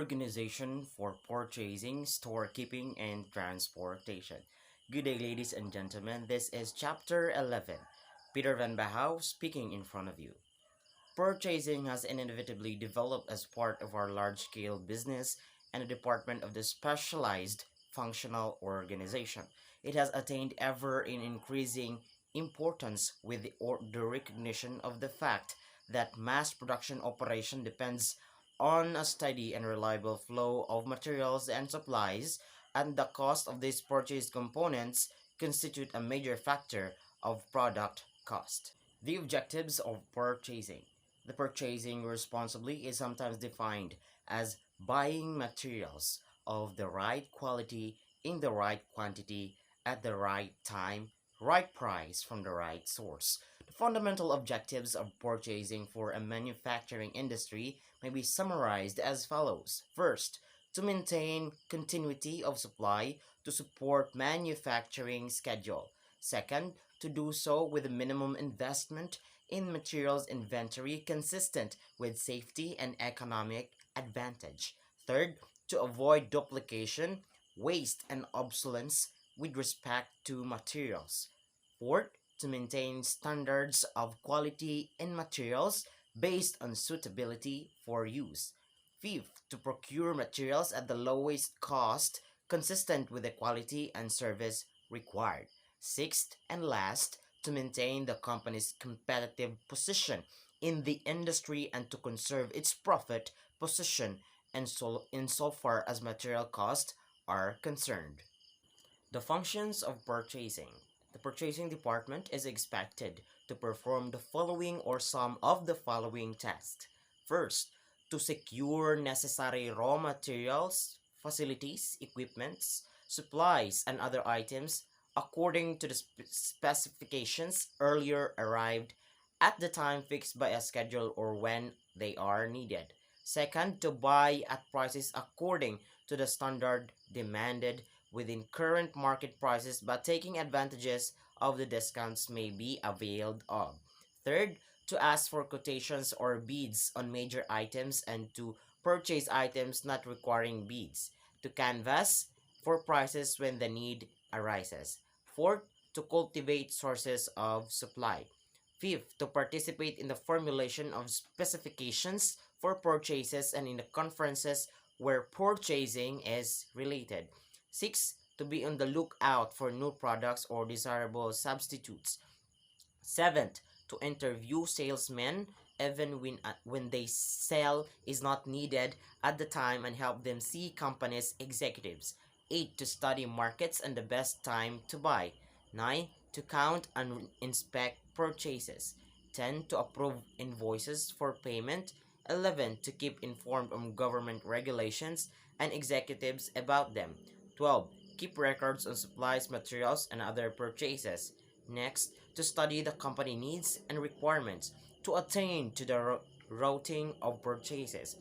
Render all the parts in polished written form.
organization for purchasing, storekeeping, and transportation. Good day, ladies and gentlemen. This is Chapter 11. Petervan Bajao speaking in front of you. Purchasing has inevitably developed as part of our large-scale business and a department of the specialized functional organization. It has attained ever in increasing importance with the recognition of the fact that mass production operation depends on a steady and reliable flow of materials and supplies, and the cost of these purchased components constitute a major factor of product cost. The objectives of purchasing. The purchasing responsibly is sometimes defined as buying materials of the right quality in the right quantity at the right time, right price from the right source. The fundamental objectives of purchasing for a manufacturing industry may be summarized as follows. First, to maintain continuity of supply to support manufacturing schedule. Second, to do so with a minimum investment in materials inventory consistent with safety and economic advantage. Third, to avoid duplication, waste, and obsolescence with respect to materials. Fourth, to maintain standards of quality in materials based on suitability for use. Fifth, to procure materials at the lowest cost consistent with the quality and service required. Sixth and last, to maintain the company's competitive position in the industry and to conserve its profit position and so insofar as material costs are concerned. The functions of purchasing. The purchasing department is expected to perform the following or some of the following tasks. First, to secure necessary raw materials, facilities, equipments, supplies, and other items according to the specifications earlier arrived at the time fixed by a schedule or when they are needed. Second, to buy at prices according to the standard demanded within current market prices but taking advantages of the discounts may be availed of. Third, to ask for quotations or bids on major items and to purchase items not requiring bids. To canvass for prices when the need arises. Fourth, to cultivate sources of supply. Fifth, to participate in the formulation of specifications for purchases and in the conferences where purchasing is related. Sixth, to be on the lookout for new products or desirable substitutes. Seventh, to interview salesmen even when they sell is not needed at the time and help them see companies' executives. 8. To study markets and the best time to buy. 9. To count and inspect purchases. 10. To approve invoices for payment. 11. To keep informed on government regulations and executives about them. 12. Keep records on supplies, materials, and other purchases. Next, to study the company needs and requirements to attain to the routing of purchases.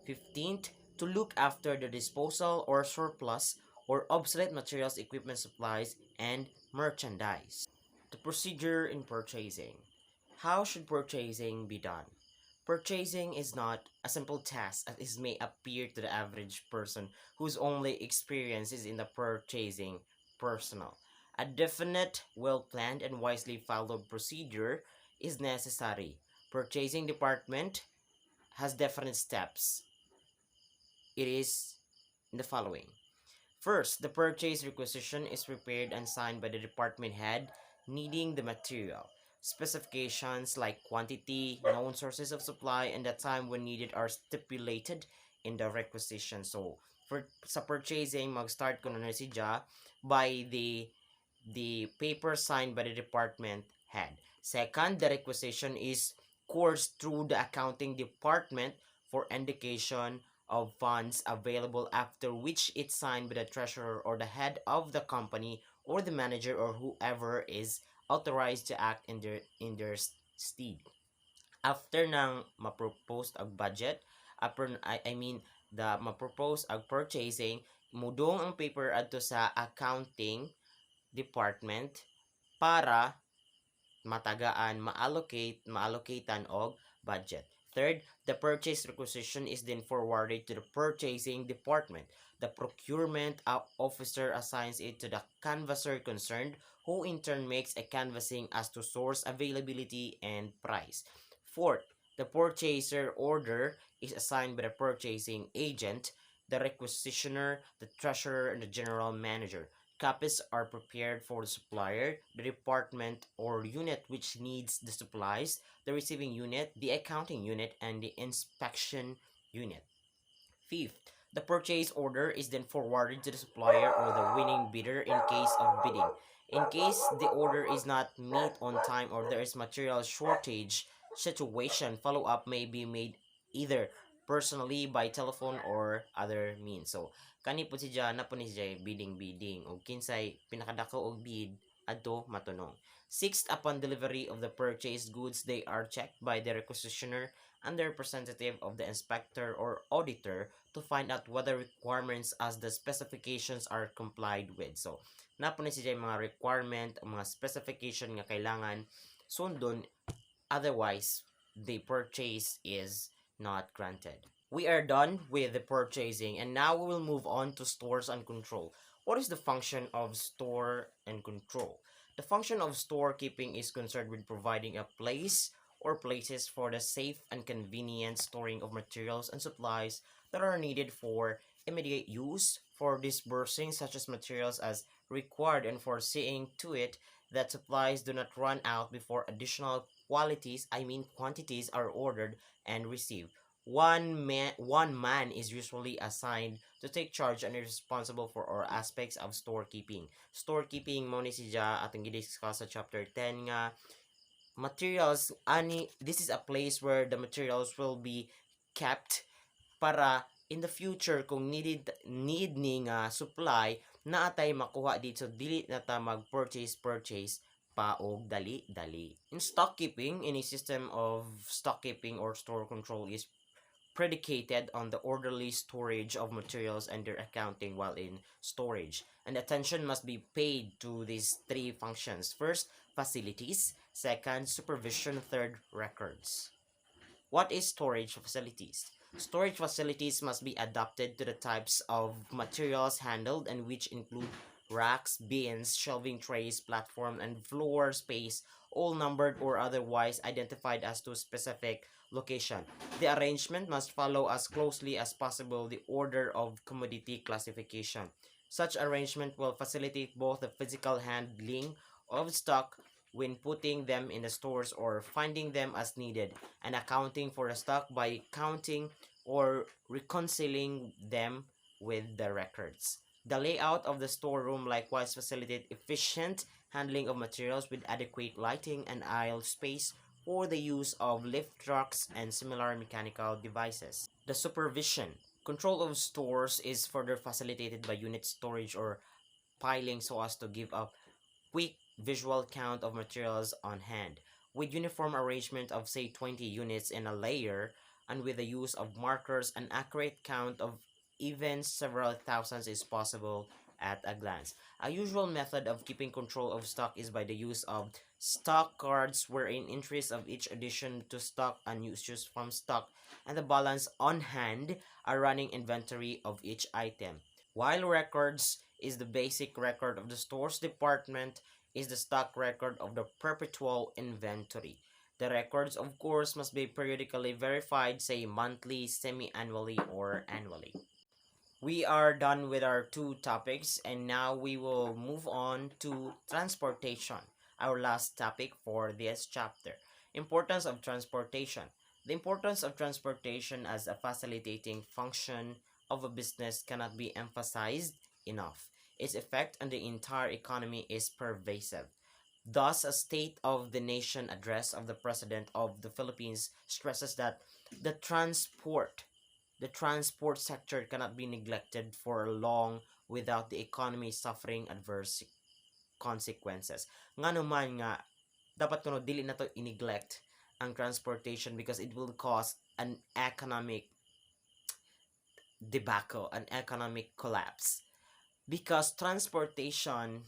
15th, to look after the disposal or surplus or obsolete materials, equipment, supplies, and merchandise. The procedure in purchasing. How should purchasing be done? Purchasing is not a simple task as it may appear to the average person whose only experience is in the purchasing personal. A definite, well-planned, and wisely followed procedure is necessary. Purchasing department has definite steps. It is in the following. First, the purchase requisition is prepared and signed by the department head needing the material. Specifications like quantity, known sources of supply, and the time when needed are stipulated in the requisition. So, sa purchasing, mag-start ko na siya by the paper signed by the department head. Second, the requisition is coursed through the accounting department for indication of funds available, after which it's signed by the treasurer or the head of the company or the manager or whoever is authorized to act in their stead. After nang ma-propose ang budget, I mean the ma-propose ang purchasing, mudong ang paper adto sa accounting department para matagaan, maallocatean og budget. Third, the purchase requisition is then forwarded to the purchasing department. The procurement officer assigns it to the canvasser concerned, who in turn makes a canvassing as to source availability and price. Fourth, the purchaser order is assigned by the purchasing agent, the requisitioner, the treasurer, and the general manager. Copies are prepared for the supplier, the department or unit which needs the supplies, the receiving unit, the accounting unit, and the inspection unit. Fifth, the purchase order is then forwarded to the supplier or the winning bidder in case of bidding. In case the order is not met on time or there is material shortage situation, follow-up may be made either personally by telephone or other means. So, kani po siya na po ni siya bidding o kinsay pinakadako og bid adto matunong. Sixth, upon delivery of the purchased goods, they are checked by the requisitioner and the representative of the inspector or auditor to find out whether requirements as the specifications are complied with. So, napo ni siya mga requirement, mga specification nga kailangan sundon, otherwise the purchase is not granted. We are done with the purchasing and now we will move on to stores and control. What is the function of store and control? The function of storekeeping is concerned with providing a place or places for the safe and convenient storing of materials and supplies that are needed for immediate use, for disbursing such as materials as required, and for seeing to it that supplies do not run out before additional quantities are ordered and received. One man is usually assigned to take charge and is responsible for all aspects of storekeeping. Storekeeping mo ni siya atong gidiscuss sa chapter 10 nga materials ani this is a place where the materials will be kept para in the future kung need ni nga supply na atay makuha dito dili na ta mag purchase pa og dali. In stockkeeping, any system of stockkeeping or store control is predicated on the orderly storage of materials and their accounting while in storage. And attention must be paid to these three functions. First, facilities. Second, supervision. Third, records. What is storage facilities? Storage facilities must be adapted to the types of materials handled and which include racks, bins, shelving trays, platform, and floor space, all numbered or otherwise identified as to specific location. The arrangement must follow as closely as possible the order of commodity classification. Such arrangement will facilitate both the physical handling of stock when putting them in the stores or finding them as needed, and accounting for the stock by counting or reconciling them with the records. The layout of the storeroom likewise facilitate efficient handling of materials with adequate lighting and aisle space for the use of lift trucks and similar mechanical devices. The supervision. Control of stores is further facilitated by unit storage or piling so as to give a quick visual count of materials on hand. With uniform arrangement of say 20 units in a layer and with the use of markers, an accurate count of even several thousands is possible at a glance. A usual method of keeping control of stock is by the use of stock cards wherein entries of each addition to stock and uses from stock and the balance on hand a running inventory of each item. While records is the basic record of the stores department, is the stock record of the perpetual inventory. The records, of course, must be periodically verified, say monthly, semi-annually, or annually. We are done with our two topics and now we will move on to transportation, our last topic for this chapter. Importance of transportation. The importance of transportation as a facilitating function of a business cannot be emphasized enough. Its effect on the entire economy is pervasive. Thus, a State of the Nation address of the President of the Philippines stresses that the transport the transport sector cannot be neglected for long without the economy suffering adverse consequences. Nga naman nga, dapat kuno dili na to i-neglect ang transportation because it will cause an economic debacle, an economic collapse. Because transportation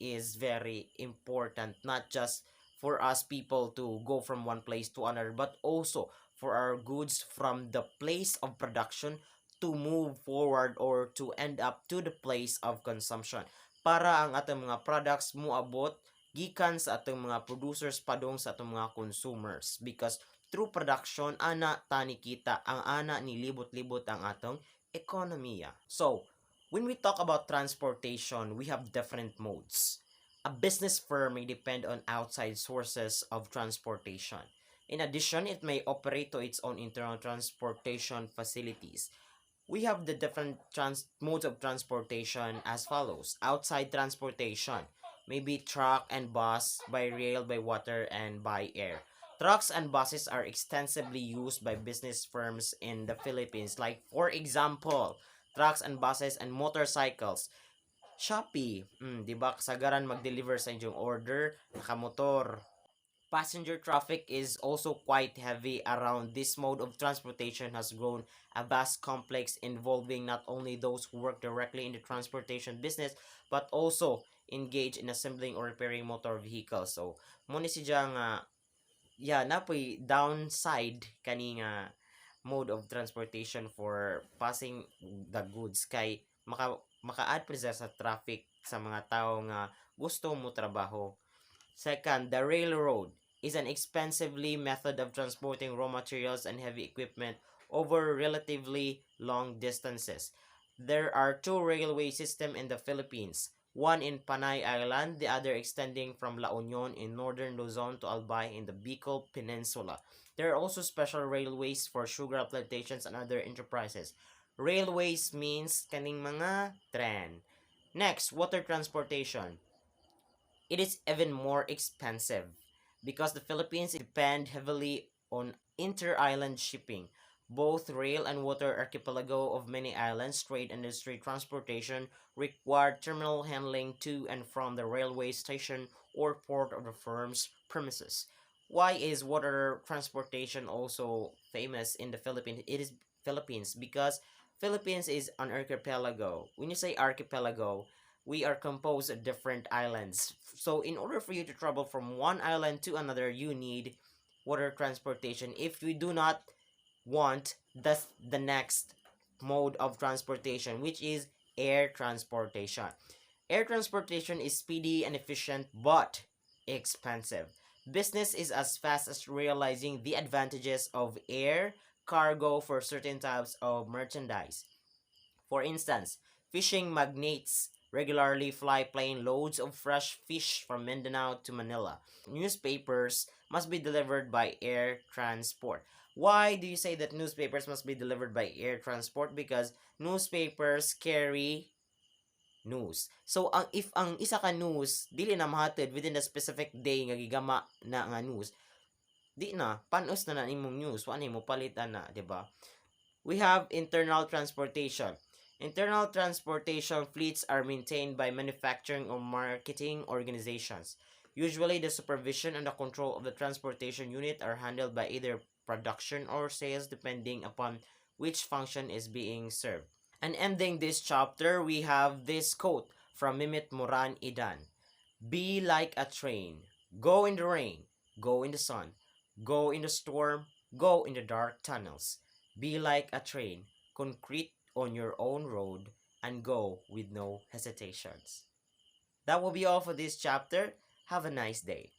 is very important, not just for us people to go from one place to another, but also for our goods from the place of production to move forward or to end up to the place of consumption para ang atong mga products moabot gikan sa atong mga producers padong sa atong mga consumers because through production ana tani kita ang ana ni libot-libot ang atong ekonomiya. So, when we talk about transportation, we have different modes. A business firm may depend on outside sources of transportation. In addition, it may operate to its own internal transportation facilities. We have the different modes of transportation as follows. Outside transportation, maybe truck and bus, by rail, by water, and by air. Trucks and buses are extensively used by business firms in the Philippines. Like, for example, trucks and buses and motorcycles. Shopee, di ba kasagaran mag-deliver sa inyong order, nakamotor. Passenger traffic is also quite heavy around. This mode of transportation has grown a vast complex involving not only those who work directly in the transportation business but also engage in assembling or repairing motor vehicles. So, mo ni si nga yeah, napoy downside kani nga mode of transportation for passing the goods kay maka-add pa sa traffic sa mga tao nga gusto mo trabaho. Second, the railroad is an expensively method of transporting raw materials and heavy equipment over relatively long distances. There are two railway systems in the Philippines, one in Panay Island, the other extending from La Union in northern Luzon to Albay in the Bicol Peninsula. There are also special railways for sugar plantations and other enterprises. Railways means kaning mga tren. Next, water transportation. It is even more expensive because the Philippines depend heavily on inter-island shipping. Both rail and water archipelago of many islands, trade industry transportation require terminal handling to and from the railway station or port of the firm's premises. Why is water transportation also famous in the Philippines? It is Philippines because Philippines is an archipelago. When you say archipelago, we are composed of different islands. So in order for you to travel from one island to another, you need water transportation. If we do not want the next mode of transportation, which is air transportation. Air transportation is speedy and efficient but expensive. Business is as fast as realizing the advantages of air cargo for certain types of merchandise. For instance, fishing magnates regularly fly plane loads of fresh fish from Mindanao to Manila. Newspapers must be delivered by air transport. Why do you say that newspapers must be delivered by air transport? Because newspapers carry news. So if ang isa ka news dili na mahatid within a specific day nga gigama na nga news, di na panos na imong news, wa mo palitan na, di ba? We have internal transportation. Internal transportation fleets are maintained by manufacturing or marketing organizations. Usually, the supervision and the control of the transportation unit are handled by either production or sales depending upon which function is being served. And ending this chapter, we have this quote from Mimit Moran Idan. Be like a train. Go in the rain. Go in the sun. Go in the storm. Go in the dark tunnels. Be like a train. Concrete on your own road and go with no hesitations. That will be all for this chapter. Have a nice day.